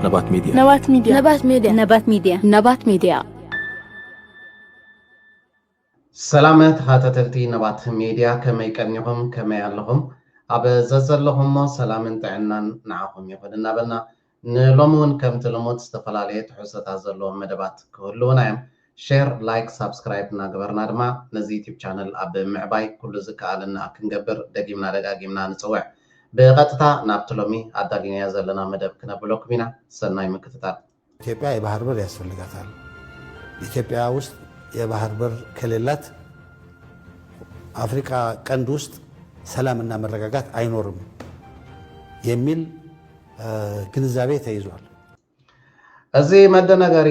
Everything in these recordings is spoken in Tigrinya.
نبات ميديا نبات ميديا نبات ميديا نبات ميديا نبات ميديا سلامت خاتتلتي نبات ميديا كما يكنيهم كما يالهم أبا زلهم سلامن تعنا نعهم يقولنا بلنا نلومون كم تلموت استفلالية حسة زلهم مدبات كلنا شير لايك سبسكرايب نقبرنا دما نزيد يوتيوب channel أبا معباي كل زكالنا كنقبر دقيمنا دقاقيمنا نسوع بغطتا نابتلومي أدقين يزلنا مدب كنا بلوك بينا سناي مكتتال ኢትዮጵያ የባህር በር ያስፈልጋታል። ኢትዮጵያ ውስጥ የባህር በር ከሌላት አፍሪካ ቀንድ ውስጥ ሰላምና መረጋጋት አይኖርም የሚል ግንዛቤ ተይዟል። እዚህ መደነገሪ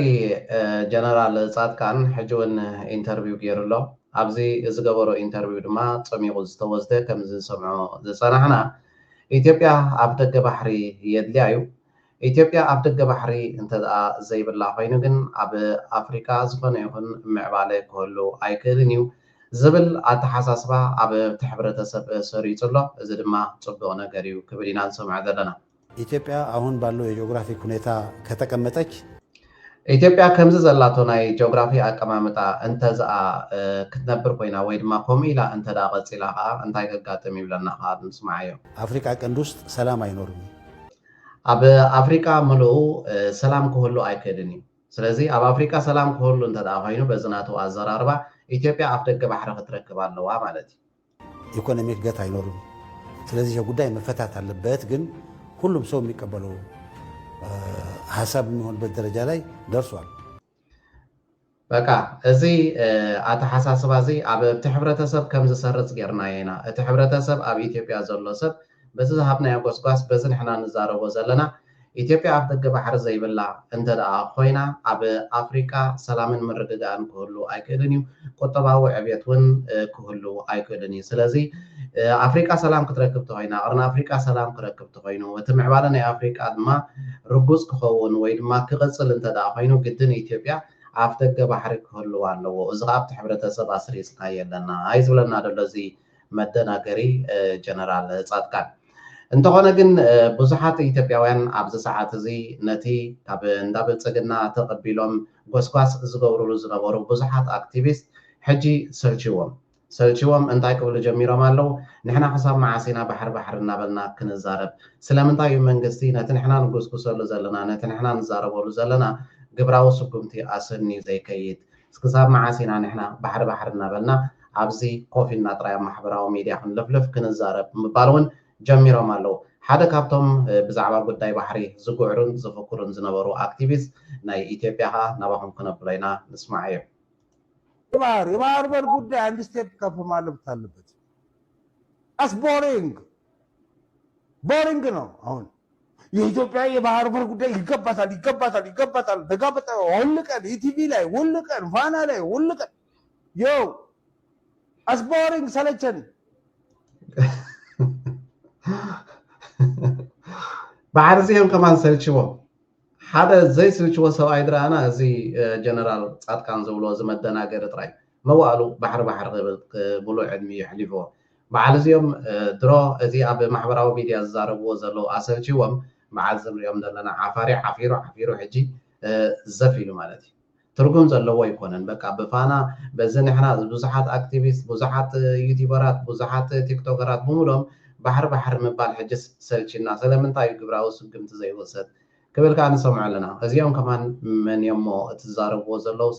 ጀነራል ጻድቃን ሕጂውን ኢንተርቪው ገይሩሎ ኣብዚ ዝገበሮ ኢንተርቪው ድማ ፀሚቑ ዝተወስደ ከም ዝሰምዖ ዝፀናሕና ኢትዮጵያ ኣብ ደገ ባሕሪ የድልያ እዩ ኢትዮጵያ ኣብ ደገ ባሕሪ እንተደኣ ዘይብላ ኮይኑ ግን ኣብ ኣፍሪካ ዝኾነ ይኹን ምዕባለ ክህሉ ኣይክእልን እዩ ዝብል ኣተሓሳስባ ኣብ እቲ ሕብረተሰብ ሰሪፁ ኣሎ እዚ ድማ ፅቡቅ ነገር እዩ ክብል ኢና ንሰምዕ ዘለና ኢትዮጵያ አሁን ባለው የጂኦግራፊክ ሁኔታ ከተቀመጠች ኢትዮጵያ ከምዚ ዘላቶ ናይ ጂኦግራፊ ኣቀማምጣ እንተዝኣ ክትነብር ኮይና ወይ ድማ ከምኡ ኢላ እንተዳ ቀፂላ ከዓ እንታይ ከጋጥም ይብለና ከዓ ንስማዕ እዮም አፍሪካ ቀንድ ውስጥ ሰላም አይኖርም ኣብ ኣፍሪካ ምሉኡ ሰላም ክህሉ ኣይክእልን እዩ ስለዚ ኣብ ኣፍሪካ ሰላም ክህሉ እንተዳ ኮይኑ በዚ ናቱ ኣዘራርባ ኢትዮጵያ ኣብ ደገ ባሕሪ ክትረክብ ኣለዋ ማለት እዩ ኢኮኖሚ እድገት አይኖርም ስለዚህ ጉዳይ መፈታት አለበት ግን ሁሉም ሰው የሚቀበለው ሐሳብ የሚሆንበት ደረጃ ላይ ደርሷል በቃ እዚ ኣተሓሳስባ እዚ ኣብ እቲ ሕብረተሰብ ከም ዝሰርፅ ጌርና ኢና እቲ ሕብረተሰብ ኣብ ኢትዮጵያ ዘሎ ሰብ በዚ ዝሃብናዮ ጎስጓስ በዚ ንሕና ንዛረቦ ዘለና ኢትዮጵያ ኣብ ደገ ባሕሪ ዘይብላ እንተደኣ ኮይና ኣብ ኣፍሪካ ሰላምን ምርድዳእን ክህሉ ኣይክእልን እዩ ቁጠባዊ ዕብየት እውን ክህሉ ኣይክእልን እዩ ስለዚ ኣፍሪካ ሰላም ክትረክብ ተኮይና ቅርና ኣፍሪካ ሰላም ክረክብ ተኮይኑ እቲ ምዕባለ ናይ ኣፍሪካ ድማ ርጉፅ ክኸውን ወይ ድማ ክቕፅል እንተደኣ ኮይኑ ግድን ኢትዮጵያ ኣብ ደገ ባሕሪ ክህሉ ኣለዎ እዚ ከዓ ኣብቲ ሕብረተሰብ ኣስሪፅና የለና ኣይዝብለና ደሎ እዚ መደናገሪ ጀነራል ጻድቃን እንተኾነ ግን ብዙሓት ኢትዮጵያውያን ኣብዚ ሰዓት እዚ ነቲ ካብ እንዳብልፅግና ተቐቢሎም ጎስጓስ ዝገብርሉ ዝነበሩ ብዙሓት ኣክቲቪስት ሕጂ ሰልችዎም እንታይ ክብሉ ጀሚሮም ኣለው ንሕና ክሳብ መዓሲና ባሕር እናበልና ክንዛረብ ስለምንታይ እዩ መንግስቲ ነቲ ንሕና ንጉስጉሰሉ ዘለና ነቲ ንሕና ንዛረበሉ ዘለና ግብራዊ ስጉምቲ ኣሰኒ ዘይከይድ ክሳብ መዓሲና ንሕና ባሕር እናበልና ኣብዚ ኮፍ ኢልና ጥራይ ማሕበራዊ ሚድያ ክንልፍልፍ ክንዛረብ ምባል እውን ጀሚሮም ኣለው ሓደ ካብቶም ብዛዕባ ጉዳይ ባሕሪ ዝጉዕሩን ዝፍክሩን ዝነበሩ ኣክቲቪስት ናይ ኢትዮጵያ ከዓ ናባኹም ክነብሎ ኢና ንስማዕ እዮም የባህር በር ጉዳይ አንድ ስቴፕ ከፍ ማለት አለበት አስ ቦሪንግ ነው አሁን የኢትዮጵያ የባህር በር ጉዳይ ይገባታል ተጋበጠ ሁልቀን ኢቲቪ ላይ ሁልቀን ፋና ላይ ሁልቀን ዮ አስ ቦሪንግ ሰለቸን ባሕሪ እዚኦም ከማን ሰልችዎም ሓደ ዘይስልችዎ ሰብኣይ ድራና እዚ ጀነራል ጻድቃን ዝብሎ ዝመደናገሪ ጥራይ መዋእሉ ባሕሪ ብሉዕ ዕድሚ ይሕሊፍዎ በዓል እዚኦም ድሮ እዚ ኣብ ማሕበራዊ ሚድያ ዝዛረብዎ ዘለዉ ኣሰልችዎም መዓዝ ንሪኦም ዘለና ዓፊሩ ሕጂ ዘፍ ኢሉ ማለት እዩ ትርጉም ዘለዎ ይኮነን በቃ ብፋና በዚ ንሕና ብዙሓት ኣክቲቪስት ብዙሓት ዩቲበራት ብዙሓት ቲክቶከራት ብምሎም ባሕሪ ምባል ሕጅስ ሰልችና ስለምንታይ ግብራዊ ስግምቲ ዘይወሰድ ክብል ከዓ ንሰምዖ ኣለና እዚኦም ከማን መን እሞ እትዛረብዎ ዘለዉ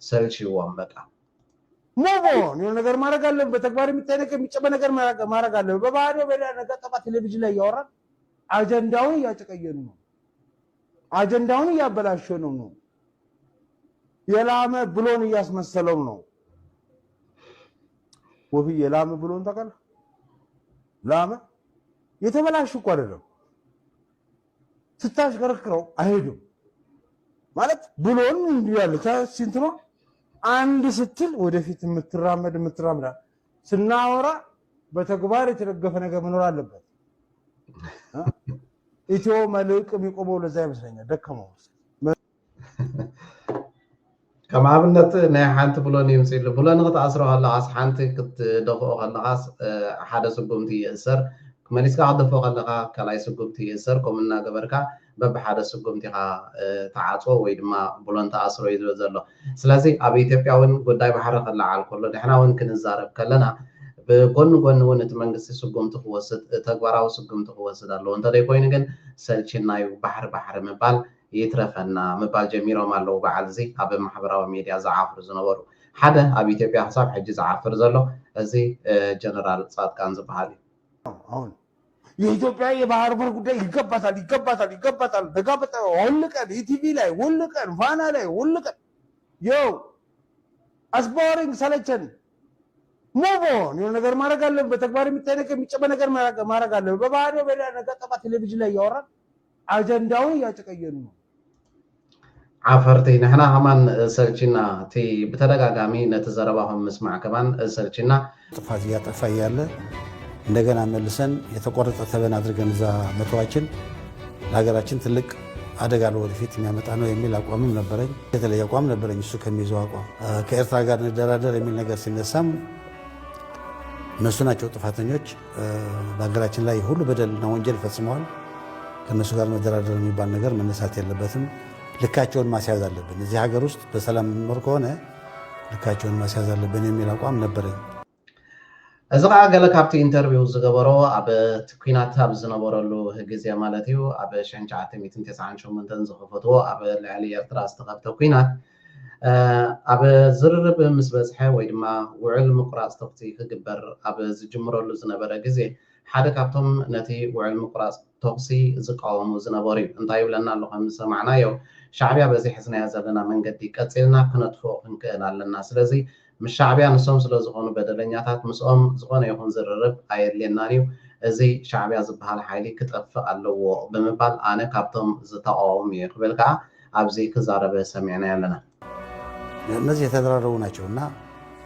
ሰልችዎም በቃ ሞቦን የሆነ ነገር ማድረግ አለብን በተግባር የሚታይ ነገር የሚጨበ ነገር ማድረግ አለብን በባህሪ በሌላ ነገር ጠባ ቴሌቪዥን ላይ እያወራን አጀንዳውን እያጨቀየኑ ነው አጀንዳውን እያበላሸኑ ነው የላመ ብሎን እያስመሰለው ነው ወፊ የላመ ብሎን ታውቃለህ ላመ የተበላሽ እኮ አይደለም ስታሽከረክረው አይሄድም ማለት ብሎን እንዲያለ ታሲንት ነው አንድ ስትል ወደፊት የምትራመድ ስናወራ በተግባር የተደገፈ ነገር መኖር አለበት ኢትዮ መልክ የሚቆመው ለዛ ይመስለኛል ደከመው ከም ኣብነት ናይ ሓንቲ ብሎን ይምፅሉ ብሎን ክትኣስሮ ከለኻስ ሓንቲ ክትደፍኦ ከለኻስ ሓደ ስጉምቲ ይእሰር ماليسكا عاد فوق لك كلاي سقمتي يسر كمنا جبركا ببحر سقمتي تعاطوا ويدما بلون تأثروا يدرزلو سلازي أبي تبيعون قداي بحر خلا على كله نحنا ونكن الزارب كلنا بكون ونت منجس سقمت خوسد تجوراو سقمت خوسد الله أنت ده كوين جن سلشنا بحر مبال يترفنا مبال جميرو مالو بعلزي أبي محبرة وميديا زعافر زنورو حدا أبي تبيع حساب حجز عافر زلو أزي جنرال صاد كان زبالي አሁን የኢትዮጵያ የባህር በር ጉዳይ ይገባታል ሁልቀን ኢቲቪ ላይ ሁልቀን ፋና ላይ ሁልቀን ዮ አስቦሪንግ ሰለቸን ሙቮን የሆነ ነገር ማድረግ አለብን በተግባር የሚታይ ነገር የሚጨበ ነገር ማድረግ አለብን በባህር በሌላ ነገር ጠባ ቴሌቪዥን ላይ ያወራን አጀንዳውን እያጨቀየኑ ነው عفرتي نحنا همان سلچنا تي بتدغاغامي نتزرباهم مسمع كمان سلچنا طفاي ያለ እንደገና መልሰን የተቆረጠ ተበን አድርገን ዛ መተዋችን ለሀገራችን ትልቅ አደጋ ለወደፊት የሚያመጣ ነው የሚል አቋምም ነበረኝ የተለየ አቋም ነበረኝ እሱ ከሚይዘው አቋም ከኤርትራ ጋር እንደራደር የሚል ነገር ሲነሳም እነሱ ናቸው ጥፋተኞች በሀገራችን ላይ ሁሉ በደልና ወንጀል ፈጽመዋል ከነሱ ጋር መደራደር የሚባል ነገር መነሳት የለበትም ልካቸውን ማስያዝ አለብን እዚህ ሀገር ውስጥ በሰላም እንኖር ከሆነ ልካቸውን ማስያዝ አለብን የሚል አቋም ነበረኝ أزرع قالك هبتي إنترفيو زجبرو أب تكوينات أب زنبورلو هجزية مالتيو أب شنجعتي 209 شو من تنزخ فتوى أب العليا تراس تغاب تكوينات أب زرب مسبزحة ويدما وعلم قراص تقتي كجبر أب زجمرلو زنبرة جزية حدا كابتم نتي وعلم قراص تقصي زقاوم زنبوري انتايو لنا اللي هم سمعنا يو شعبي أبزي حسنا يزلنا من قدي كتسيلنا كنت فوق نكنا لنا سلزي مش شعبي أنا سوم سلز زخون بدلنياتات مسؤوم زخون يكون زررب عيد لناريو زي شعبي أزبها الحالي كتأفق اللو بمبال أنا كابتم زتقاوم يقبل كا أبزي كزارب سمعنا لنا እነዚህ የተደራረቡ ናቸውና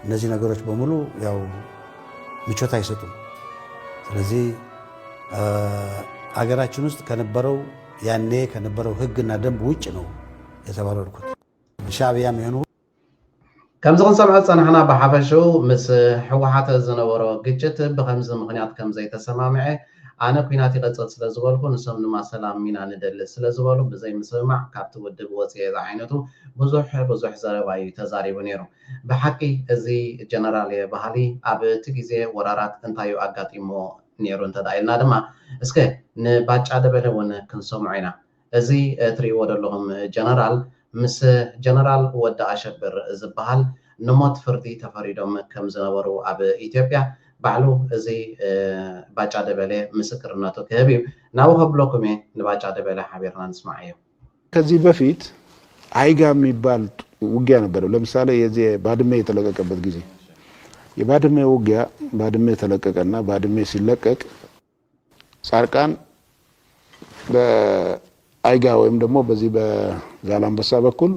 እነዚህ ነገሮች በሙሉ ያው ምቾት አይሰጡም ስለዚህ አገራችን ውስጥ ከነበረው ያኔ ከነበረው ህግና ደንብ ውጭ ነው የተባረርኩት ሻዕቢያም ይሁን كم زغن سمعت صنعنا بحفشو مس حوحات الزنورو قجت بخمس مغنيات كم زي تسمامعي أنا كويناتي قصت سلازوالكو نسمن ما سلام مينا ندل سلازوالو بزي مسمع كابتو ودب وصيه عينتو بزوح زرباي تزاري بنيرو بحقي ازي جنرالي بحالي اب تجيزي ورارات انتايو اغاطيمو نيرو انت دايلنا دما اسكي نباچا دبلون كنسمعينا ازي تري ودلهم جنرال مس جنرال ودا أشبر زبال نمط فردي تفريدهم كم زنورو أب إثيوبيا بعلو زي باجا دبله مسكرناتو كهبيب ناو خبلكم نباجا دبله حبيرنا نسمعيه ከዚህ በፊት አይጋ የሚባል ውጊያ ነበረው ለምሳሌ የዚህ ባድሜ የተለቀቀበት ጊዜ የባድሜ ውጊያ ባድሜ ተለቀቀና ባድሜ ሲለቀቅ ጻርቃን አይጋ ወይም ደግሞ በዚህ በዛላምበሳ በኩል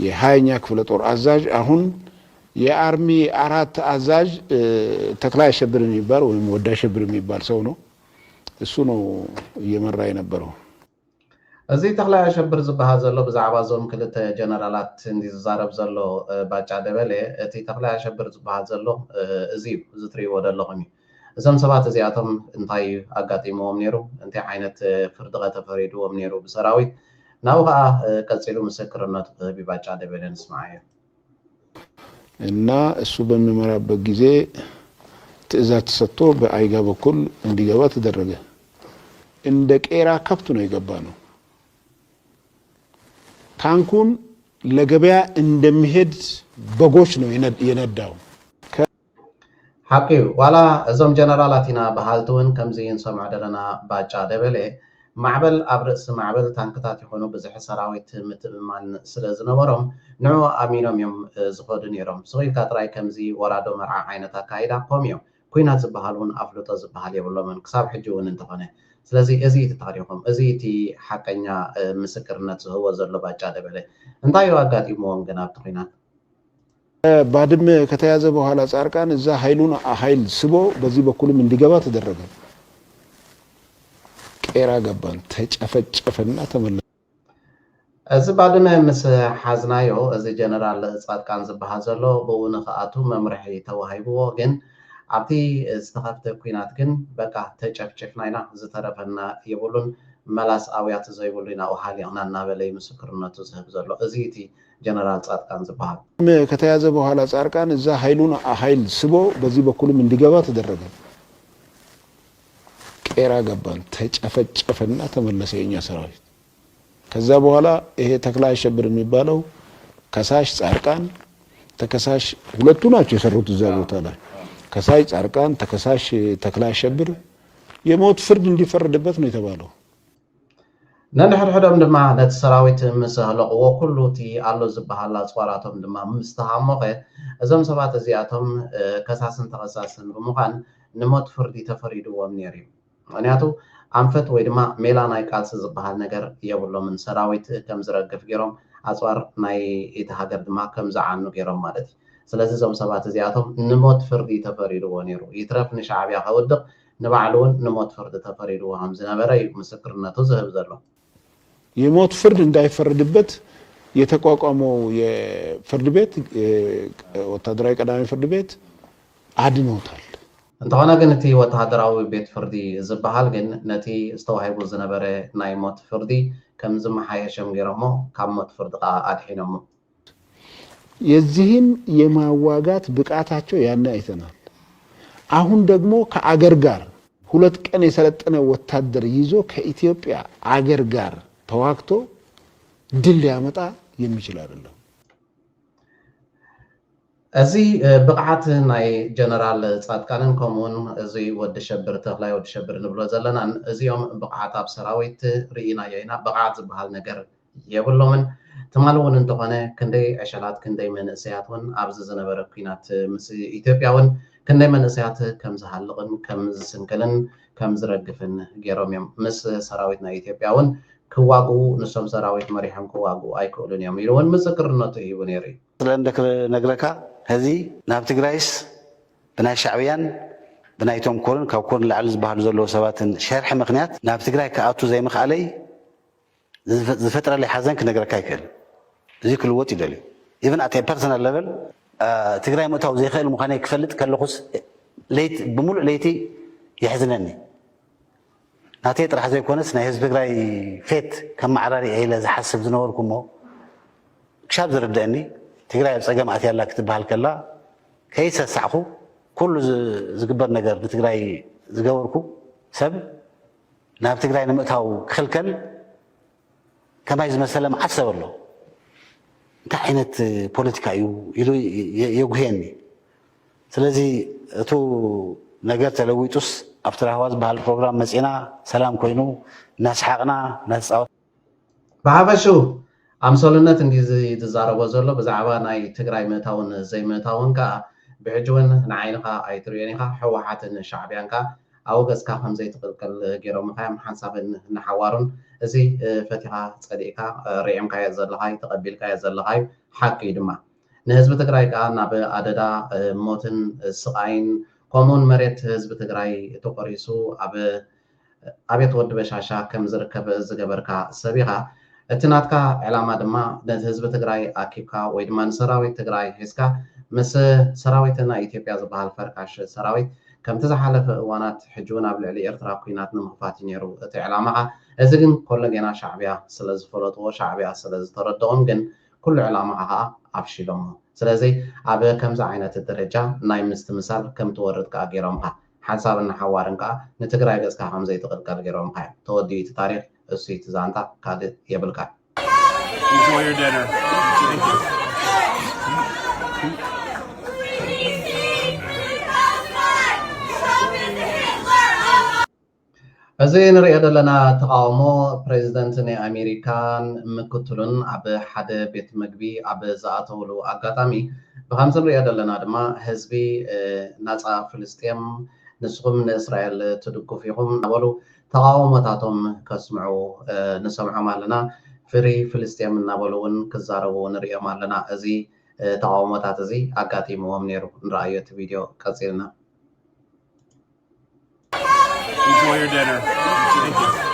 የ20ኛ ክፍለ ጦር አዛዥ አሁን የአርሚ 4 አዛዥ ተክላይ አሸብር የሚባል ወይም ወዳ አሸብር የሚባል ሰው ነው እሱ ነው እየመራ የነበረው እዚህ ተክላይ አሸብር ዝባሃል ዘሎ ብዛዕባ ዞም ክልተ ጀነራላት እንዲ ዝዛረብ ዘሎ ባጫ ደበለ እቲ ተክላይ አሸብር ዝባሃል ዘሎ እዚህ ዝትሪዎ ደለኹም እዞም ሰባት እዚኣቶም እንታይ ኣጋጢሞም ነይሩ እንታይ ዓይነት ፍርዲ ከተፈሪድዎም ነይሩ ብሰራዊት ናው ከዓ ቀፂሉ ምስክርነቱ ክህብ ባጫ ደበለ ንስማዕ እና እሱ በሚመራበት ጊዜ ትእዛዝ ተሰጥቶ በአይጋ በኩል እንዲገባ ተደረገ እንደ ቄራ ከብት ነው የገባ ነው ታንኩን ለገበያ እንደሚሄድ በጎች ነው የነዳው حقي ولا زم جنرالاتنا بحالتون كم زين سمع دلنا باجا دبله معبل أبرس معبل تانكتات يكونوا بزح سراويت متمان سلزنورهم نوع أمينهم يوم زخودن يروم صغير كاتراي كم زي ورادو مرعى عينتا كايدا قوميو كوينات زبهالون أفلوتا زبهال يبلو من كساب حجون انتقنه سلازي ازي تتاريخهم ازي تي حقنيا مسكرنات هو زرلو باجا دبله انتايو أقات يموهم جناب تقينات ባድመ ከተያዘ በኋላ ጻርቃን እዛ ኃይሉን ኃይል ስቦ በዚህ በኩልም እንዲገባ ተደረገ ቄራ ገባን ተጨፈጨፈና ተመለሰ እዚ ባድመ ምስ ሓዝናዮ እዚ ጀነራል ጻድቃን ዝባሃል ዘሎ ብኡን ከኣቱ መምርሒ ተዋሂብዎ ግን ኣብቲ ዝተኸፍተ ኩናት ግን በቃ ተጨፍጨፍና ኢና ዝተረፈና የብሉን መላስ ኣውያት ዘይብሉ ኢና ውሃሊቕና እናበለ ምስክርነቱ ዝህብ ዘሎ እዚ እቲ ጀነራል ጻድቃን ዝበሃል ከተያዘ በኋላ ጻድቃን እዛ ኃይል ስቦ በዚህ በኩልም እንዲገባ ተደረገ። ቄራ ገባን፣ ተጨፈጨፈና ተመለሰ የኛ ሰራዊት። ከዛ በኋላ ይሄ ተክለ አሸብር የሚባለው ከሳሽ ጻድቃን ተከሳሽ ሁለቱ ናቸው የሰሩት እዛ ቦታ ላይ ከሳሽ ጻድቃን ተከሳሽ ተክለ አሸብር የሞት ፍርድ እንዲፈረድበት ነው የተባለው። ነንሕድሕዶም ድማ ነቲ ሰራዊት ምስ ህለቕዎ ኩሉ እቲ ኣሎ ዝበሃል ኣፅዋራቶም ድማ ምስተሃሞኸ እዞም ሰባት እዚኣቶም ከሳስን ተኸሳስን ብምዃን ንሞት ፍርዲ ተፈሪድዎም ነይሩ እዩ። ምክንያቱ ኣንፈት ወይ ድማ ሜላ ናይ ቃልሲ ዝበሃል ነገር የብሎምን ሰራዊት ከም ዝረግፍ ገይሮም ኣፅዋር ናይ እቲ ሃገር ድማ ከም ዝዓኑ ገይሮም ማለት እዩ። ስለዚ እዞም ሰባት እዚኣቶም ንሞት ፍርዲ ተፈሪድዎ ነይሩ። ይትረፍ ንሻዕብያ ከውድቕ ንባዕሉ እውን ንሞት ፍርዲ ተፈሪድዎ ከም ዝነበረ እዩ ምስክርነቱ ዝህብ ዘሎ። የሞት ፍርድ እንዳይፈረድበት የተቋቋመው የፍርድ ቤት ወታደራዊ ቀዳሚ ፍርድ ቤት አድኖታል። እንተኾነ ግን እቲ ወታደራዊ ቤት ፍርዲ ዝበሃል ግን ነቲ ዝተዋሂቡ ዝነበረ ናይ ሞት ፍርዲ ከም ዝመሓየሸም ገይሮሞ ካብ ሞት ፍርዲ ከዓ አድሒኖሞ። የዚህን የማዋጋት ብቃታቸው ያን አይተናል። አሁን ደግሞ ከአገር ጋር 2 ቀን የሰለጠነ ወታደር ይዞ ከኢትዮጵያ አገር ጋር ተዋክቶ ድል ያመጣ የሚችል አይደለም። እዚ ብቕዓት ናይ ጀነራል ጻድቃንን ከምኡውን እዚ ወዲ ሸብር ተኽላይ ወዲ ሸብር ንብሎ ዘለና እዚኦም ብቕዓት ኣብ ሰራዊት ርኢናዮ ኢና። ብቕዓት ዝበሃል ነገር የብሎምን። ትማሊ እውን እንተኾነ ክንደይ ዕሸላት ክንደይ መንእሰያት እውን ኣብዚ ዝነበረ ኩናት ምስ ኢትዮጵያ እውን ክንደይ መንእሰያት ከም ዝሃልቕን ከም ዝስንክልን ከም ዝረግፍን ገይሮም እዮም። ምስ ሰራዊት ናይ ኢትዮጵያ እውን ክዋግኡ ንሶም ሰራዊት መሪሖም ክዋግኡ ኣይክእሉን እዮም ኢሉ እውን ምስክርነቱ ሂቡ ነይሩ እዩ። ስለነግረካ ሕዚ ናብ ትግራይስ ብናይ ሻዕብያን ብናይቶም ኮርን ካብ ኮርን ላዕሊ ዝበሃሉ ዘለዎ ሰባትን ሸርሒ ምክንያት ናብ ትግራይ ከኣቱ ዘይምኽኣለይ ዝፈጥረለይ ሓዘን ክነግረካ ይክእል። እዚ ክልወጥ ይደልዩ ኢቨን ኣት ፐርሰናል ሌቨል ትግራይ ምእታው ዘይኽእል ምዃነይ ክፈልጥ ከለኹስ ብምሉእ ለይቲ ይሕዝነኒ። ናተይ ጥራሕ ዘይኮነስ ናይ ህዝቢ ትግራይ ፌት ከም ማዕራሪ ኢለ ዝሓስብ ዝነበርኩ እሞ ክሻብ ዝርድአኒ ትግራይ ኣብ ፀገም ኣትያ ኣላ ክትበሃል ከላ ከይሰሳዕኹ ኩሉ ዝግበር ነገር ንትግራይ ዝገበርኩ ሰብ ናብ ትግራይ ንምእታው ክኽልከል ከማይ ዝመሰለ መዓት ሰብ ኣሎ። እንታይ ዓይነት ፖለቲካ እዩ ኢሉ የጉሄኒ። ስለዚ እቱ ነገር ተለዊጡስ ኣብቲ ራህዋ ዝበሃል ፕሮግራም መፂና ሰላም ኮይኑ እናስሓቕና እናተፃወት ብሓፈሹ ኣምሰልነት እንዲ ዝዛረቦ ዘሎ ብዛዕባ ናይ ትግራይ ምእታውን ዘይምእታውን ከዓ ብሕጂ እውን ንዓይንኻ ኣይትሪኦን ኢኻ። ሕወሓትን ሻዕብያን ከዓ ኣብ ገጽካ ከም ዘይትቕልቀል ገይሮም ካዮም ሓንሳብን ንሓዋሩን እዚ ፈቲኻ ፀዲቕካ ርዒምካዮ ዘለኻይ ተቐቢልካዮ ዘለኻይ ሓቂ ድማ ንህዝቢ ትግራይ ከዓ ናብ ኣደዳ ሞትን ስቃይን ከምኡውን መሬት ህዝቢ ትግራይ ተቆሪሱ ኣብ ኣቤት ወዲ በሻሻ ከም ዝርከብ ዝገበርካ ሰብ ኢኻ። እቲ ናትካ ዕላማ ድማ ነቲ ህዝቢ ትግራይ ኣኪብካ ወይ ድማ ንሰራዊት ትግራይ ሒዝካ ምስ ሰራዊት ናይ ኢትዮጵያ ዝበሃል ፈርካሽ ሰራዊት ከምቲ ዝሓለፈ እዋናት ሕጂ እውን ኣብ ልዕሊ ኤርትራ ኩናት ንምኽፋት እዩ ነይሩ እቲ ዕላማኻ። እዚ ግን ኮሎ ጌና ሻዕብያ ስለ ዝፈለጥዎ ሻዕብያ ስለ ዝተረድኦም ግን ኩሉ ዕላማኻ ከዓ ኣፍሺሎሞ። ስለዚ ኣብ ከምዚ ዓይነት ደረጃ ናይ ምስትምሳል ከም ትወርድ ከዓ ገይሮምካ ሓንሳብን ሓዋርን ከዓ ንትግራይ ገጽካ ከም ዘይትቕልቀል ገይሮምካ እዮም። ተወዲኡ እቲ ታሪክ እሱ እቲ ዛንታ ካልእ የብልካ። እዚ ንሪኦ ዘለና ተቃውሞ ፕሬዚደንት ናይ ኣሜሪካን ምክትሉን ኣብ ሓደ ቤት ምግቢ ኣብ ዝኣተውሉ ኣጋጣሚ ብከምዚ ንሪኦ ዘለና ድማ ህዝቢ ናፃ ፍልስጤም ንስኹም ንእስራኤል ትድግፉ ኢኹም እናበሉ ተቃውሞታቶም ከስምዑ ንሰምዖም ኣለና። ፍሪ ፍልስጤም እናበሉ እውን ክዛረቡ ንሪኦም ኣለና። እዚ ተቃውሞታት እዚ ኣጋጢምዎም ነይሩ። ንረኣዮ እቲ ቪድዮ ቀፂልና Enjoy your dinner. Thank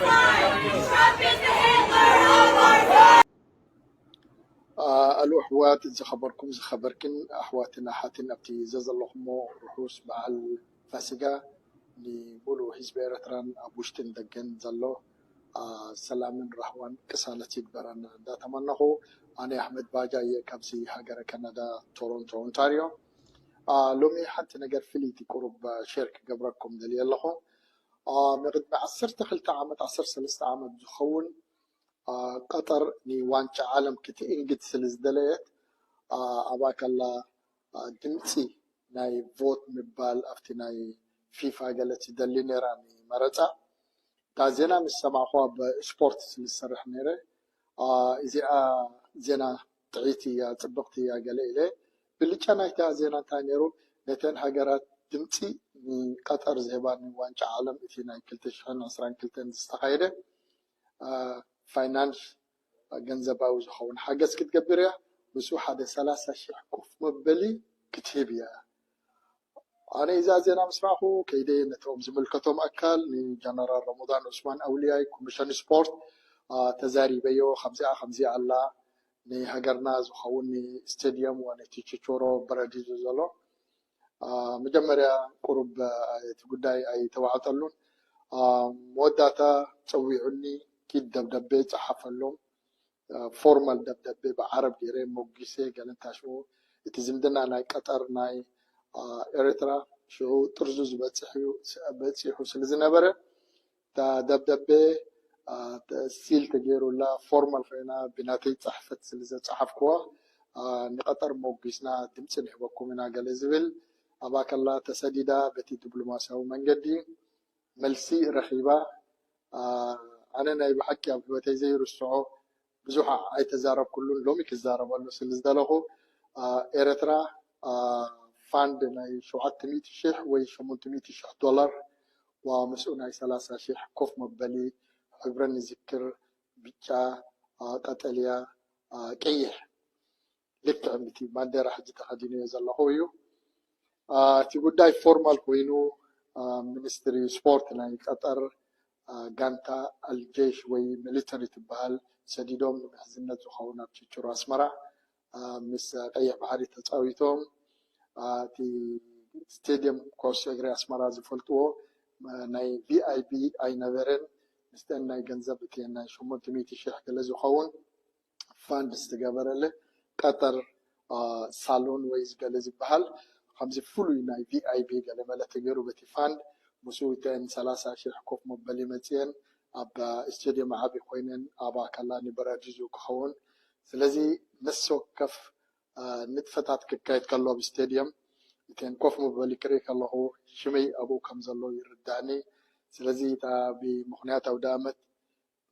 you. أحوات زخبركم زخبركن أحواتنا حاتن أبتي زلهم رحوس مع الفاسقة لبولو حزب إرتران أبوشتن دقن زلو سلام رحوان كسالة يكبران دا تمنه أنا أحمد باجاي كابسي هاجر كندا تورونتو أونتاريو لومي حتى نجر فيليتي قرب شركة قبركم دليل الله نقد مع 10 دخلت عامة 10 سلست عامة زخون قطر ني وانش عالم كتير إنجد سلس دليت أباك الله دمتي ناي فوت مبال أفتي ناي فيفا قالت دلي نيراني مرتا تازينا مش سمعوها بسبورت سلس سرح نيري إذا زينا تعيتي يا تبقتي يا قليلة باللي كان زينا تانيرو نتن حجرات دمتي ني قطر زهبان وانش عالم إتينا كلتشان عصران كلتن استخايره فاينانس جنزباو زخون حاجة كتقبريا بس واحد 3 شيء كوف مبلي كتيبيا أنا إذا زينا مسمعه كيدي نتوم زملكتهم أكل ني جنرال رمضان عثمان أولياء كوميشن سبورت تزاري بيو 5 على ني هجرنا زخوني استاديوم ونتيجة شورو براديزو زلو مجمرة قرب تقداي أي توعطلون موداتا تسويعني كيد دبدبة صحفلهم فورمال دبدبة بعرب غير موجسة قالن تاشو تزمدنا ناي قطر ناي إريترا شو ترزوز بتسيحو سلزنبرة تا دبدبة سيل تجيرو لا فورمال فينا بناتي صحفت سلزة صحفكوا نقطر موجسنا تمسن حبكم من عجلزبل أباك الله تسديدا بتي دبلوماسية ومنجدي ملسي رخيبة أنا نايب حكي أبو بتيزير السعو بزوحة أي تزارب كلون لومي كزارب والله سلزداله إريترا فاند ناي شوعت 100 شيح وي شمونت 100 شيح دولار ومسؤول ناي 3 شيح كوف مبالي عبرني ذكر بيتشا قتليا كيح لك عمتي ما ندير حاجة تخديني يزال هويو تقول داي فورمال كوينو منستري سبورت ناي قطر غانتا الجيش وي ميليتري تبال سديدوم محزنة زخونا بتشورو أسمرا مس قيح بحري تساويتهم تي ستاديوم كوس اغري أسمرا زفلتو ناي VIP اي نافرن مستن ناي جنزب تي ناي شمون تميتي شيخ كلا زخون فاند استقابرله قطر صالون ويز قال زبحال 5 فلوي ناي VIP قال ملا تجرو بتي فاند مسويتين 3 شيخ كوف مبالي متين أبا استاديوم عابي خوينن أبا كلاني براجيزو كخون سلازي نسو كف نتفتات كايت كالو باستاديوم يتين كوف مبالي كريك الله شمي أبو كمزالو يردعني سلازي تا بمخنيات أو دامت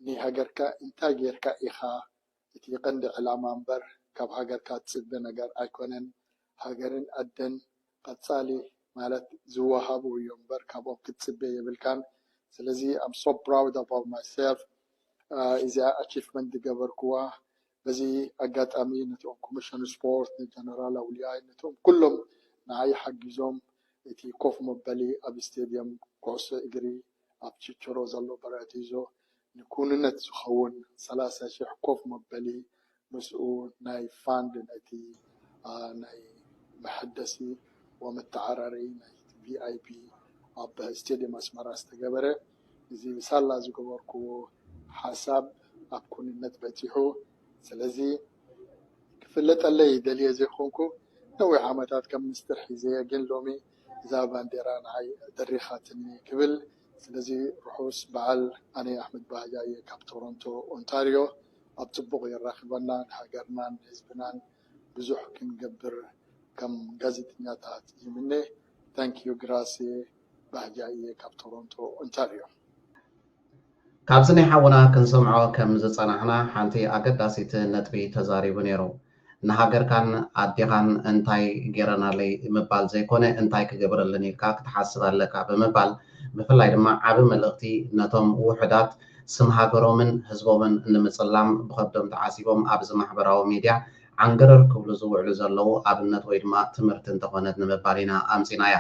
ني هاجركا انتاجيركا إخا يتيقند علامة بر كاب هاجركا تسد بنجر أيكونن هاجرن أدن قد صالي مالت زوهاب ويومبر كابو كتسبي بالكان سلازي I'm so proud about myself إذا achievement دقبركوا بزي أجات أمين نتوم كوميشن سبورت نجنرال أولياء نتوم كلهم نعي حق زوم يتي كوف مبالي أب استاديوم كوس إجري أب تشيرو زلو براتيزو نكون نتخون 3 شيخ كوف مبالي مسؤول ناي فاند نتي ناي محدثي ومتعرري VIP أب استاديوم أسمرا استجبره زي مثال لازم كبركو حساب أبكون النت بتيحو سلزي كفلت الله يدلي زي خونكو نوع عمتات كم مسترحي زي جن لومي إذا بانديران عي دريخاتني قبل سلزي رحوس بعل أنا أحمد باجاي كاب تورونتو أونتاريو أبتبغ يراخبنا حجرنا حزبنا بزح كنقبر كم غازيتنيا تاعت مني ثانك يو غراسي باجاي كاب تورونتو أونتاريو كابزني حاونا كنسمعو كم زصنعنا حانتي أقداسيت نتبي تزاريبو نيرو نهاجر كان أديغان انتاي غيرنا لي مبال زي كونه انتاي كجبرلني كاك تحسب لك بمبال بفلاي دما عاب ملقتي نتوم وحدات سم هاجرومن حزبومن نمصلام بخدم تعاسيبهم ابز محبراو ميديا عنقرر كبلو زوعلو زلو ابنت ወይ ድማ ትምርት እንተኾነት ንምባሊና ኣምፂናያ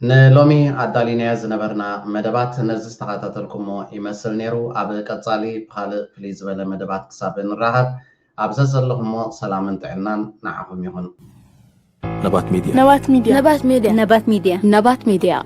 ንሎሚ ኣዳሊናያ ዝነበርና መደባት ነዚ ዝተኸታተልኩሞ ይመስል ነይሩ ኣብ ቀጻሊ ብኻልእ ፍልይ ዝበለ መደባት ክሳብ ንራኸብ أبزز زلهم سلامن طعنان نعهم يهون نبات ميديا نبات ميديا نبات ميديا نبات ميديا نبات ميديا